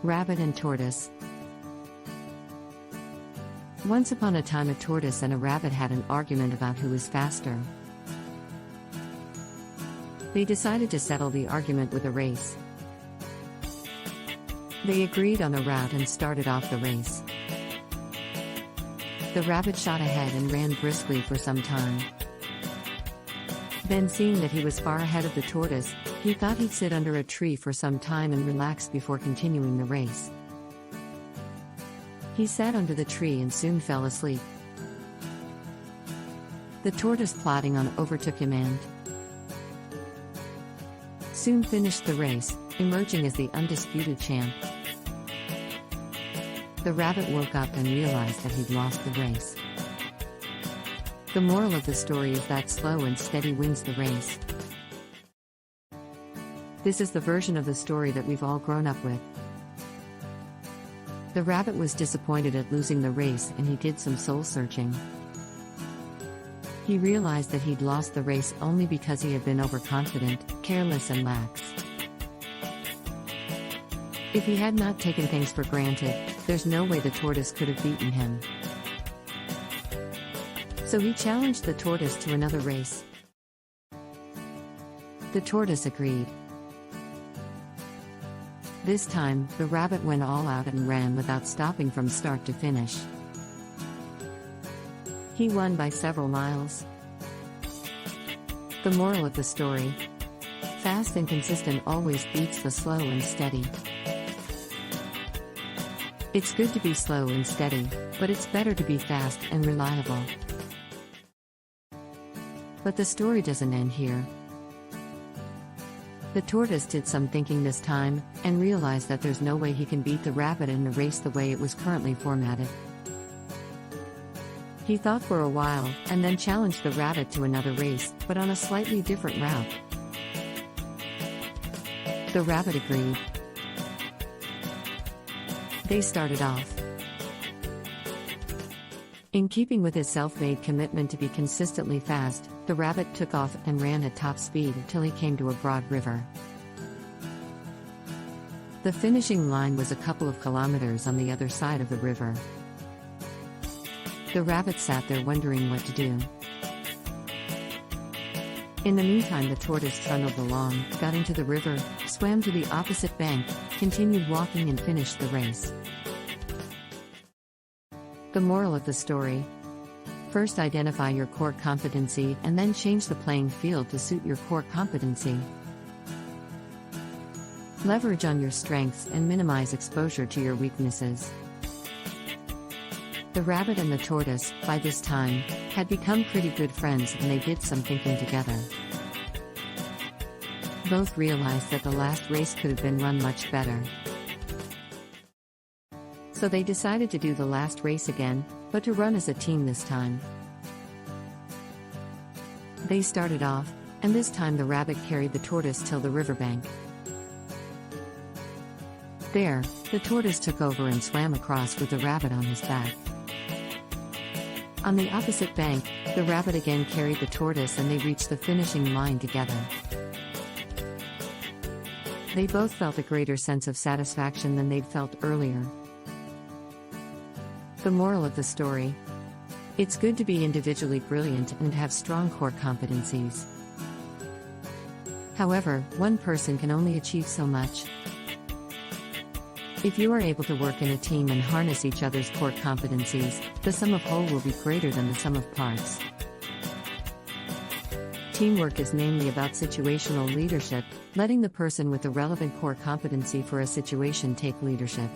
Rabbit and Tortoise. Once upon a time, a tortoise and a rabbit had an argument about who was faster. They decided to settle the argument with a race. They agreed on a route and started off the race. The rabbit shot ahead and ran briskly for some time. Then, seeing that he was far ahead of the tortoise, he thought he'd sit under a tree for some time and relax before continuing the race. He sat under the tree and soon fell asleep. The tortoise, plodding on, overtook him and soon finished the race, emerging as the undisputed champ. The rabbit woke up and realized that he'd lost the race. The moral of the story is that slow and steady wins the race. This is the version of the story that we've all grown up with. The rabbit was disappointed at losing the race and he did some soul-searching. He realized that he'd lost the race only because he had been overconfident, careless and lax. If he had not taken things for granted, there's no way the tortoise could have beaten him. So he challenged the tortoise to another race. The tortoise agreed. This time, the rabbit went all out and ran without stopping from start to finish. He won by several miles. The moral of the story: fast and consistent always beats the slow and steady. It's good to be slow and steady, but it's better to be fast and reliable. But the story doesn't end here. The tortoise did some thinking this time, and realized that there's no way he can beat the rabbit in the race the way it was currently formatted. He thought for a while, and then challenged the rabbit to another race, but on a slightly different route. The rabbit agreed. They started off. In keeping with his self-made commitment to be consistently fast, the rabbit took off and ran at top speed until he came to a broad river. The finishing line was a couple of kilometers on the other side of the river. The rabbit sat there wondering what to do. In the meantime, the tortoise trundled along, got into the river, swam to the opposite bank, continued walking and finished the race. The moral of the story: first identify your core competency and then change the playing field to suit your core competency. Leverage on your strengths and minimize exposure to your weaknesses. The rabbit and the tortoise, by this time, had become pretty good friends and they did some thinking together. Both realized that the last race could have been run much better. So they decided to do the last race again, but to run as a team this time. They started off, and this time the rabbit carried the tortoise till the riverbank. There, the tortoise took over and swam across with the rabbit on his back. On the opposite bank, the rabbit again carried the tortoise and they reached the finishing line together. They both felt a greater sense of satisfaction than they'd felt earlier. The moral of the story: it's good to be individually brilliant and have strong core competencies. However, one person can only achieve so much. If you are able to work in a team and harness each other's core competencies, the sum of whole will be greater than the sum of parts. Teamwork is mainly about situational leadership, letting the person with the relevant core competency for a situation take leadership.